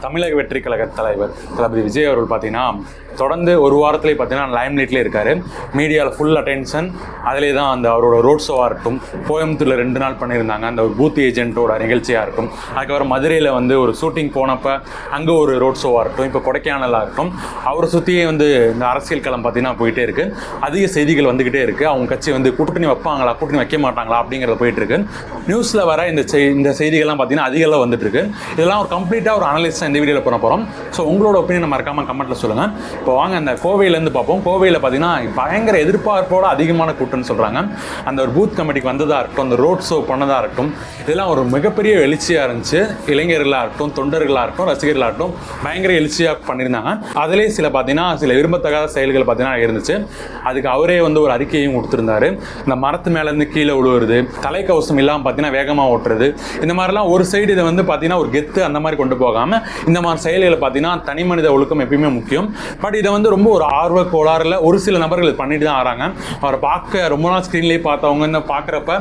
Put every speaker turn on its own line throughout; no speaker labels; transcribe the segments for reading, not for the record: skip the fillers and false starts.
தமிழக வெற்றி கழக தலைவர் தளபதி விஜய் அவர்கள் பார்த்தீங்கன்னா தொடர்ந்து ஒரு வாரத்திலே பார்த்தீங்கன்னா லைம்லைட்லேயே இருக்கார். மீடியாவில் ஃபுல் அட்டென்ஷன். அதிலே தான் அந்த அவரோட ரோட் ஷோவாக இருக்கட்டும், கோயம்புத்தூரில் 2 நாள் பண்ணியிருந்தாங்க அந்த ஒரு பூத் ஏஜென்ட்டோட நிகழ்ச்சியாக இருக்கும், அதுக்கப்புறம் மதுரையில் வந்து ஒரு ஷூட்டிங் போனப்போ அங்கே ஒரு ரோட் ஷோவாக இருக்கட்டும், இப்போ கொடைக்கானலாக இருக்கட்டும், அவரை சுற்றியே வந்து இந்த அரசியல் களம் பார்த்தீங்கன்னா போயிட்டே இருக்குது. அதிக செய்திகள் வந்துக்கிட்டே இருக்குது. அவங்க கட்சி வந்து கூட்டணி வைப்பாங்களா கூட்டணி வைக்க மாட்டாங்களா அப்படிங்கிறத போயிட்டுருக்கு. நியூஸில் வர இந்த செய்திகள்லாம் பார்த்தீங்கன்னா அதிகமாக வந்துட்டுருக்கு. இதெல்லாம் ஒரு கம்ப்ளீட்டாக ஒரு அனலைஸ் இந்த வீடியோவில் பண்ண போகிறோம். ஸோ உங்களோட ஒப்பீனியன் மறக்காமல் கமெண்ட்டில் சொல்லுங்கள். இப்போ வாங்க அந்த கோவையிலேருந்து பார்ப்போம். கோவையில் பார்த்தீங்கன்னா பயங்கர எதிர்பார்ப்போட அதிகமான கூட்டம்னு சொல்கிறாங்க. அந்த ஒரு பூத் கமிட்டிக்கு வந்ததாக இருக்கட்டும், அந்த ரோட் ஷோ பண்ணதாக இருக்கட்டும், இதெல்லாம் ஒரு மிகப்பெரிய எழுச்சியாக இருந்துச்சு. இளைஞர்களாக இருக்கட்டும், தொண்டர்களாக இருக்கட்டும், ரசிகர்களாக இருக்கட்டும், பயங்கர எழுச்சியாக பண்ணியிருந்தாங்க. அதிலே சில விரும்பத்தகாத செயல்கள் பார்த்தீங்கன்னா இருந்துச்சு. அதுக்கு அவரே வந்து ஒரு அறிக்கையும் கொடுத்துருந்தாரு. இந்த மரத்து மேலேருந்து கீழே விழுவுறது, தலைக்கவசம் இல்லாமல் பார்த்தீங்கன்னா வேகமாக ஓட்டுறது, இந்த மாதிரிலாம் ஒரு சைடு இதை வந்து பார்த்தீங்கன்னா ஒரு கெத்து அந்த மாதிரி கொண்டு போகாமல் இந்த மாதிரி செயல்களை பார்த்தீங்கன்னா தனி மனித ஒழுக்கம் எப்பயுமே முக்கியம். பட் இதை வந்து ரொம்ப ஒரு ஆர்வ கோளாறுல ஒரு சில நபர்கள் பண்ணிட்டு தான் ஆறாங்க. அவரை பார்க்க ரொம்ப நாள் ஸ்க்ரீன்லேயே பார்த்தவங்க இந்த பார்க்குறப்ப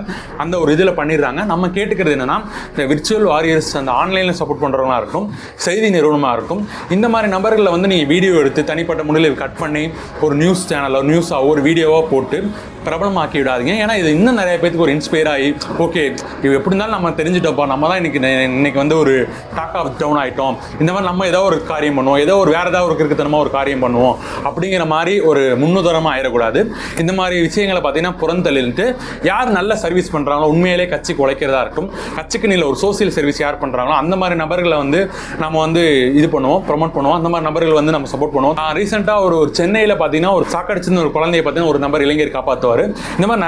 அந்த ஒரு இதில் பண்ணிடுறாங்க. நம்ம கேட்டுக்கிறது என்னன்னா, இந்த விர்ச்சுவல் வாரியர்ஸ் அந்த ஆன்லைனில் சப்போர்ட் பண்ணுறவங்களா இருக்கும், செய்தி நிறுவனமாக இருக்கும், இந்த மாதிரி நபர்களில் வந்து நீங்கள் வீடியோ எடுத்து தனிப்பட்ட முறையில் கட் பண்ணி ஒரு நியூஸ் சேனலோ நியூஸாக ஒரு வீடியோவாக போட்டு பிரபலமாக்கி விடாதீங்க. ஏன்னா இது இன்னும் நிறைய பேருக்கு ஒரு இன்ஸ்பயர் ஆகி ஓகே இது எப்படி இருந்தாலும் நம்ம தெரிஞ்சுட்டோப்பா, நம்ம தான் இன்னைக்கு வந்து ஒரு டாக் ஆஃப் டவுன் ஆகிட்டோம், இந்த மாதிரி நம்ம ஏதோ ஒரு காரியம் பண்ணுவோம், ஏதோ ஒரு வேறு ஏதாவது ஒரு கிறுக்குத்தனமாக ஒரு காரியம் பண்ணுவோம் அப்படிங்கிற மாதிரி ஒரு முன்னுதாரணமாக ஆயிடக்கூடாது. இந்த மாதிரி விஷயங்களை பார்த்தீங்கன்னா புறந்தள்ளிட்டு யார் நல்ல சர்வீஸ் பண்ணுறாங்களோ, உண்மையிலே கட்சிக்கு உழைக்கிறதா இருக்கும், கட்சிக்கு நீல ஒரு சோசியல் சர்வீஸ் யார் பண்ணுறாங்களோ அந்த மாதிரி நபர்களை வந்து நம்ம வந்து இது பண்ணுவோம், ப்ரொமோட் பண்ணுவோம். அந்த மாதிரி நபர்கள் வந்து நம்ம சப்போர்ட் பண்ணுவோம். ரீசெண்டாக ஒரு சென்னையில் பார்த்தீங்கன்னா ஒரு சாக்கடிச்சிருந்த ஒரு குழந்தைய பார்த்தீங்கன்னா ஒரு நபர் இளைஞர் காப்பாற்றுவார். இந்த மாதிரி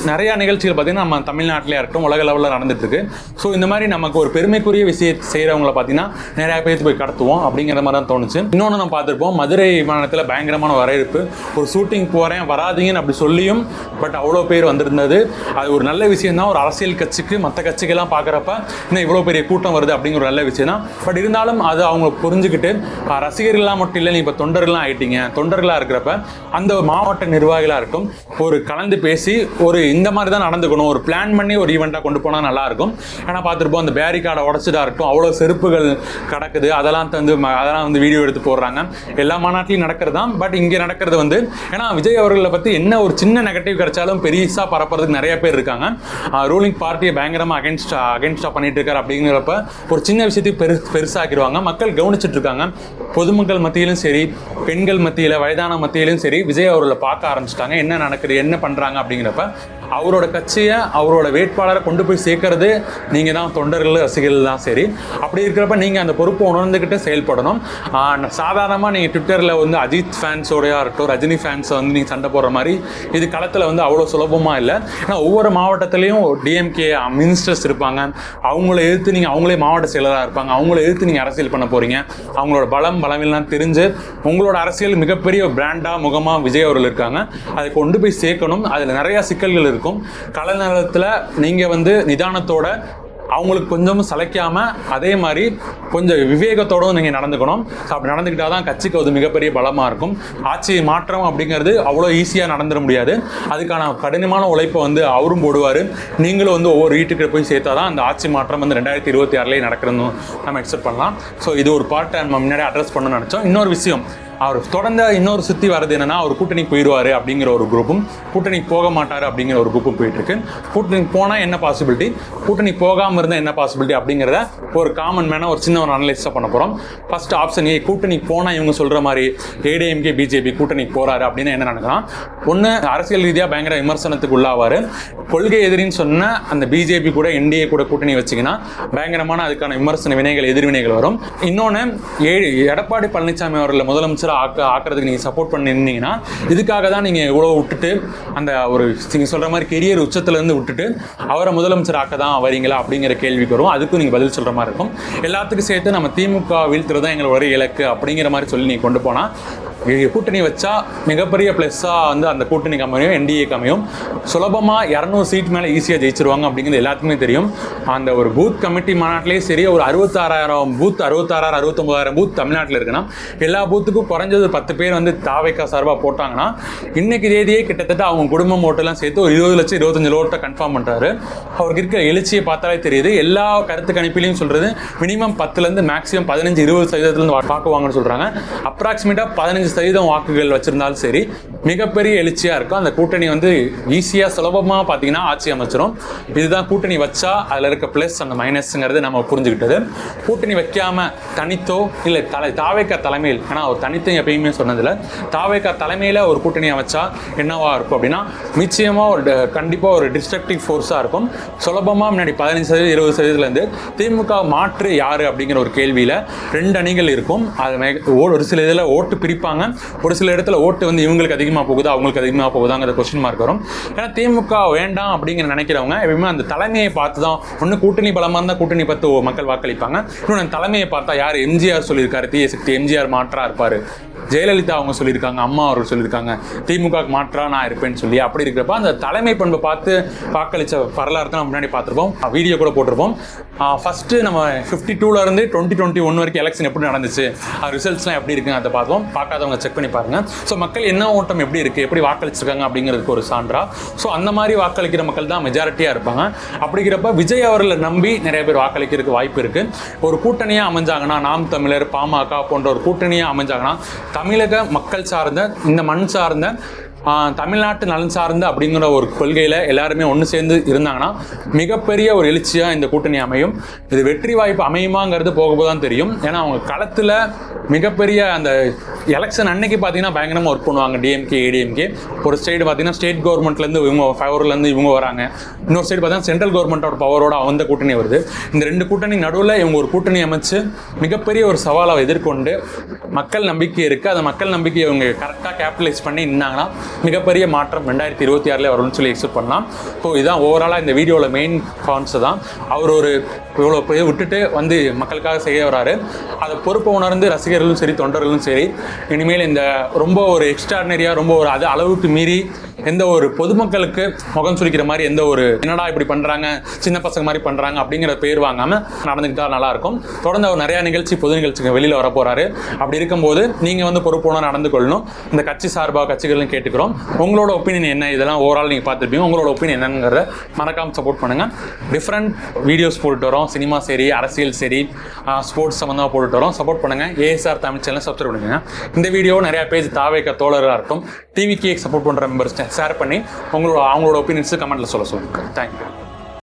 நிறைய நிகழ்ச்சிகள் பார்த்தீங்கன்னா நம்ம தமிழ்நாட்டிலே இருக்கட்டும் உலக லெவலில் நடந்துட்டு இருக்கு. ஸோ இந்த மாதிரி நமக்கு ஒரு பெருமைக்குரிய விஷயத்தை செய்கிறவங்களை பார்த்தீங்கன்னா நிறைய பேருக்கு போய் கடத்துவோம் அப்படிங்கிற மாதிரி தான் தோணுச்சு. இன்னொன்று நம்ம பார்த்துருப்போம், மதுரை விமானத்தில் பயங்கரமான வரவேற்பு. ஒரு ஷூட்டிங் போகிறேன் வராதிங்கன்னு அப்படி சொல்லியும் பட் அவ்வளோ பேர் வந்திருந்தது. அது ஒரு நல்ல விஷயம் தான். ஒரு அரசியல் கட்சிக்கு மற்ற கட்சிகள்லாம் பார்க்குறப்ப இன்னும் இவ்வளோ பெரிய கூட்டம் வருது அப்படிங்கிற ஒரு நல்ல விஷயம் தான். பட் இருந்தாலும் அது அவங்க புரிஞ்சுக்கிட்டு ரசிகர்கள்லாம் மட்டும் இல்லை, நீ இப்போ தொண்டர்கள்லாம் ஆகிட்டீங்க, தொண்டர்களாக இருக்கிறப்ப அந்த மாவட்ட நிர்வாகிகளாக இருக்கும் ஒரு கலந்து பேசி ஒரு இந்த மாதிரி தான் நடந்துக்கணும், ஒரு பிளான் பண்ணி ஒரு ஈவெண்ட்டாக கொண்டு போனால் நல்லாயிருக்கும். ஏன்னா பார்த்துருப்போம் அந்த பேரிகார்டை உடச்சிட்டா இருக்கட்டும், அவ்வளோ செருப்புகள் கிடக்குது, அதெல்லாம் வந்து வீடியோ எடுத்து போடுறாங்க. எல்லா மாநாட்டிலையும் நடக்கிறது தான். பட் இங்கே நடக்கிறது வந்து ஏன்னா விஜய் அவர்களை பற்றி என்ன ஒரு சின்ன நெகட்டிவ் கிடைச்சாலும் பெருசாக பரப்புறதுக்கு நிறைய பேர் இருக்காங்க. ரூலிங் பார்ட்டியை பயங்கரமாக அகென்ஸ்டாக பண்ணிட்டு இருக்காரு அப்படிங்கிறப்ப ஒரு சின்ன விஷயத்துக்கு பெருசாக்கிடுவாங்க. மக்கள் கவனிச்சுட்டு இருக்காங்க. பொதுமக்கள் மத்தியிலும் சரி, பெண்கள் மத்தியில், வயதான மத்தியிலும் சரி, விஜய் அவர்களை பார்க்க ஆரம்பிச்சிட்டாங்க. என்ன நடக்குது, என்ன பண்ணுறாங்க அப்படிங்கிறப்ப அவரோட கட்சியை, அவரோட வேட்பாளரை கொண்டு போய் சேர்க்கறது நீங்கள் தான், தொண்டர்கள் ரசிகர்கள் தான். சரி, அப்படி இருக்கிறப்ப நீங்கள் அந்த பொறுப்பை உணர்ந்துக்கிட்டு செயல்படணும். சாதாரணமாக நீங்கள் ட்விட்டரில் வந்து அஜித் ஃபேன்ஸோடையா இருக்கட்டும், ரஜினி ஃபேன்ஸை வந்து நீங்கள் சண்டை போடுற மாதிரி இது களத்தில் வந்து அவ்வளோ சுலபமாக இல்லை. ஏன்னா ஒவ்வொரு மாவட்டத்துலேயும் டிஎம்கே மினிஸ்டர்ஸ் இருப்பாங்க. அவங்கள எதிர்த்து நீங்கள், அவங்களே மாவட்ட செயலராக இருப்பாங்க, அவங்கள எதிர்த்து நீங்கள் அரசியல் பண்ண போகிறீங்க. அவங்களோட பலவீனம்லாம் தெரிஞ்சு உங்களோட அரசியல் மிகப்பெரிய பிராண்டாக முகமாக விஜய் அவர்கள் இருக்காங்க. அதை கொண்டு போய் சேர்க்கணும். அதில் நிறையா சிக்கல்கள் இருக்கும். கள நேரத்தில் நீங்கள் வந்து நிதானத்தோட அவங்களுக்கு கொஞ்சம் சளைக்காமல் அதே மாதிரி கொஞ்சம் விவேகத்தோடு நீங்கள் நடந்துக்கணும். அப்படி நடந்துக்கிட்டால் தான் கட்சிக்கு அது மிகப்பெரிய பலமாக இருக்கும். ஆட்சி மாற்றம் அப்படிங்கிறது அவ்வளோ ஈஸியாக நடந்துட முடியாது. அதுக்கான கடினமான உழைப்பை வந்து அவரும் போடுவார். நீங்களும் வந்து ஒவ்வொரு வீட்டுக்கு போய் சேர்த்தா தான் அந்த ஆட்சி மாற்றம் வந்து 2026 நடக்கிறதுன்னு நம்ம எக்ஸ்பெக்ட் பண்ணலாம். ஸோ இது ஒரு பார்ட்டை நம்ம முன்னாடி அட்ரஸ் பண்ணணும்னு நினச்சோம். இன்னொரு விஷயம், அவர் தொடர்ந்து இன்னொரு சுற்றி வர்றது என்னன்னா, அவர் கூட்டணிக்கு போயிடுவார் அப்படிங்கிற ஒரு குரூப்பும், கூட்டணிக்கு போக மாட்டார் அப்படிங்கிற ஒரு குரூப்பும் போயிட்டுருக்கு. கூட்டணிக்கு போனால் என்ன பாசிபிலிட்டி, கூட்டணி போகாமல் இருந்தால் என்ன பாசிபிலிட்டி அப்படிங்கிறத ஒரு காமன் மேனாக ஒரு சின்ன ஒரு அனலைஸாக பண்ண போகிறோம். ஃபர்ஸ்ட் ஆப்ஷன் ஏ, கூட்டணிக்கு போனால் இவங்க சொல்கிற மாதிரி ஏடிஎம்கே பிஜேபி கூட்டணிக்கு போகிறாரு அப்படின்னு என்ன நடக்கலாம். ஒன்று, அரசியல் ரீதியாக பயங்கர விமர்சனத்துக்கு உள்ளாவார். கொள்கை எதிரின்னு சொன்ன அந்த பிஜேபி கூட என்டிஏ கூட கூட்டணி வச்சிங்கன்னா பயங்கரமான அதுக்கான விமர்சன வினைகள், எதிர்வினைகள் வரும். இன்னொன்று, எடப்பாடி பழனிசாமி அவர்களை முதலமைச்சர் ஆக்கிறதுக்கு நீங்கள் சப்போர்ட் பண்ணிருந்தீங்கன்னா இதுக்காக தான் நீங்கள் இவ்வளோ விட்டுட்டு அந்த ஒரு நீங்கள் சொல்கிற மாதிரி கெரியர் உச்சத்துலேருந்து விட்டுட்டு அவரை முதலமைச்சர் ஆக்க தான் வரீங்களா அப்படிங்கிற கேள்விக்கு வரும். அதுக்கும் நீங்கள் பதில் சொல்கிற மாதிரி இருக்கும். எல்லாத்துக்கும் சேர்த்து நம்ம திமுக வீழ்த்துறது தான் எங்களோட இலக்கு அப்படிங்கிற மாதிரி சொல்லி நீங்கள் கொண்டு போனால் கூட்டணி வச்சா மிகப்பெரிய ப்ளஸ்ஸாக வந்து அந்த கூட்டணிக்கு அமையும், என்டிஏக்கு அமையும். சுலபமாக 200 சீட் மேலே ஈஸியாக ஜெயிச்சிருவாங்க அப்படிங்கிறது எல்லாத்துக்குமே தெரியும். அந்த ஒரு பூத் கமிட்டி மாநாட்டிலேயே சரி, ஒரு 66,000 பூத், 69,000 பூத் தமிழ்நாட்டில் இருக்குன்னா எல்லா பூத்துக்கும் குறைஞ்சது 10 பேர் வந்து தாவேக்கா சார்பாக போட்டாங்கன்னா இன்னைக்கு தேதியே கிட்டத்தட்ட அவங்க குடும்பம் ஓட்டெல்லாம் சேர்த்து ஒரு 20 லட்சம் 25 ஓட்டை கன்ஃபார்ம் பண்ணுறாரு. அவருக்கு இருக்கிற எழுச்சியை பார்த்தாலே தெரியுது. எல்லா கருத்து கணிப்பிலையும் சொல்கிறது மினிமம் 10லேருந்து மேக்ஸிமம் 15-20% வாக்குவாங்கன்னு சொல்கிறாங்க. அப்ராக்சிமேட்டாக 15% வாக்குகள் வச்சிருந்தாலும் சரி, மிகப்பெரிய எழுச்சியாக இருக்கும். அந்த கூட்டணி வந்து ஈஸியாக சுலபமாக பார்த்தீங்கன்னா ஆட்சி அமைச்சிடும். இதுதான் கூட்டணி வச்சா அதில் இருக்க ப்ளஸ் அந்த மைனஸ்ங்கிறது நம்ம புரிஞ்சுக்கிட்டது. கூட்டணி வைக்காமல் தனித்தோ இல்லை தாவேக்கா தலைமையில், ஏன்னா அவர் தனித்து எப்பயுமே சொன்னதில்லை, தாவேக்கா தலைமையில் ஒரு கூட்டணி அமைச்சா என்னவா இருக்கும் அப்படின்னா நிச்சயமாக கண்டிப்பாக ஒரு டிஸ்ட்ரக்டிவ் ஃபோர்ஸாக இருக்கும். சுலபமாக முன்னாடி 15%-20%லேருந்து திமுக மாற்று யார் அப்படிங்கிற ஒரு கேள்வியில் 2 அணிகள் இருக்கும். அது ஒரு சில இதில் ஓட்டு பிரிப்பாங்க, ஒரு சில இடத்துல ஓட்டு வந்து இவங்களுக்கு அதிகமாக போகுதா அவங்களுக்கு அதிகமாக போகுதாங்கிற கொஸ்டின் மார்க் வரும். ஏன்னா திமுக வேண்டாம் அப்படிங்கிற நினைக்கிறவங்க எப்பயுமே அந்த தலைமையை பார்த்து தான், ஒன்று கூட்டணி பலமாக இருந்தால் கூட்டணி பார்த்து மக்கள் வாக்களிப்பாங்க, இன்னொன்று அந்த தலைமையை பார்த்தா யார் எம்ஜிஆர் சொல்லியிருக்காரு தீய சக்தி, எம்ஜிஆர் மாற்றா இருப்பார், ஜெயலலிதா அவங்க சொல்லியிருக்காங்க, அம்மா அவர்கள் சொல்லியிருக்காங்க திமுகவுக்கு மாற்றா நான் இருப்பேன்னு சொல்லி, அப்படி இருக்கிறப்ப அந்த தலைமை பண்பை பார்த்து வாக்களித்த வரலாறு தான் நம்ம முன்னாடி பார்த்துருப்போம், வீடியோ கூட போட்டிருப்போம். ஃபஸ்ட்டு நம்ம 52லேருந்து 2021 வரைக்கும் எலெக்ஷன் எப்படி நடந்துச்சு, ரிசல்ட்ஸ்லாம் எப்படி இருக்குங்க அதை பார்த்தோம். பார்க்காதவங்க செக் பண்ணி பாருங்கள். ஸோ மக்கள் என்ன ஓட்டம் எப்படி இருக்குது, எப்படி வாக்களிச்சிருக்காங்க அப்படிங்கிறதுக்கு ஒரு சான்றா. ஸோ அந்த மாதிரி வாக்களிக்கிற மக்கள் தான் மெஜாரிட்டியாக இருப்பாங்க. அப்படிங்கிறப்ப விஜய் அவர்களை நம்பி நிறைய பேர் வாக்களிக்கிறதுக்கு வாய்ப்பு இருக்குது. ஒரு கூட்டணியாக அமைஞ்சாங்கன்னா, நாம் தமிழர், பாமக போன்ற ஒரு கூட்டணியாக அமைஞ்சாங்கன்னா தமிழக மக்கள் சார்ந்த, இந்த மண் சார்ந்த, தமிழ்நாட்டு நலன் சார்ந்த அப்படிங்கிற ஒரு கொள்கையில் எல்லாருமே ஒன்று சேர்ந்து இருந்தாங்கன்னா மிகப்பெரிய ஒரு எழுச்சியாக இந்த கூட்டணி அமையும். இது வெற்றி வாய்ப்பு அமையுமாங்கிறது போக தான் தெரியும். ஏன்னா அவங்க களத்தில் மிகப்பெரிய அந்த எலெக்ஷன் அன்னைக்கு பார்த்தீங்கன்னா பயங்கரமாக ஒர்க் பண்ணுவாங்க. டிஎம்கே ஏடிஎம்கே ஒரு சைடு பார்த்தீங்கன்னா ஸ்டேட் கவர்மெண்ட்லேருந்து இவங்க ஃபவர்லேருந்து இவங்க வராங்க, இன்னொரு சைடு பார்த்தீங்கன்னா சென்ட்ரல் கவர்மெண்ட்டோட பவரோட அந்த கூட்டணி வருது. இந்த 2 கூட்டணி நடுவில் இவங்க ஒரு கூட்டணி அமைச்சு மிகப்பெரிய ஒரு சவாலை எதிர்கொண்டு மக்கள் நம்பிக்கை இருக்குது. அந்த மக்கள் நம்பிக்கையை இவங்க கரெக்டாக கேபிட்டலைஸ் பண்ணி நின்னாங்கன்னா மிகப்பெரிய மாற்றம் 2026 வரும்னு சொல்லி எக்ஸ்பெக்ட் பண்ணலாம். ஸோ இதுதான் ஓவராலாக இந்த வீடியோவில் மெயின் கான்ஸ் தான். அவர் ஒரு இவ்வளோ போய் விட்டுட்டு வந்து மக்களுக்காக செய்ய வராரு. அதை பொறுப்பை உணர்ந்து ரசிகர்களும் சரி தொண்டர்களும் சரி இனிமேல் இந்த ரொம்ப ஒரு எக்ஸ்ட்ராடினரியாக ரொம்ப ஒரு அது அளவுக்கு மீறி எந்த ஒரு பொதுமக்களுக்கு முகம் சுளிக்கிற மாதிரி எந்த ஒரு என்னடா இப்படி பண்ணுறாங்க சின்ன பசங்க மாதிரி பண்ணுறாங்க அப்படிங்கிற பேர் வாங்காமல் நடந்துக்கிட்டா நல்லாயிருக்கும். தொடர்ந்து அவர் நிறையா பொது நிகழ்ச்சிக்கு வெளியில் வர போகிறாரு. அப்படி இருக்கும்போது நீங்கள் வந்து பொறுப்புணர்வு நடந்து கொள்ளணும். இந்த கட்சி சார்பாக கட்சிகளும் கேட்டுக்கிறோம். உங்களோட ஒப்பீனியன் என்ன, இதெல்லாம் ஓவரால் நீங்கள் பார்த்துருப்பீங்க. உங்களோட ஒப்பீனியன் என்னங்கிறத மறக்காமல் சப்போர்ட் பண்ணுங்கள். டிஃப்ரெண்ட் வீடியோஸ் போட்டுட்டு வரோம், சினிமா சரி, அரசியல் சரி, ஸ்போர்ட்ஸ் சம்மந்தமாக போட்டுட்டு வரோம். சப்போர்ட் பண்ணுங்கள். ஏஎஸ்ஆர் தமிழ் சேனல் சப்ஸ்கிரைப் பண்ணுங்கள். இந்த வீடியோ நிறையா பேஜ் தாவேக்க தோழராக இருக்கும், டிவிக்கு சப்போர்ட் பண்ணுற மெம்பர்ஸ் ஷேர் பண்ணி அவங்களோட ஒப்பீனியன்ஸு கமெண்ட்டில் சொல்லுங்கள். தேங்க்யூ.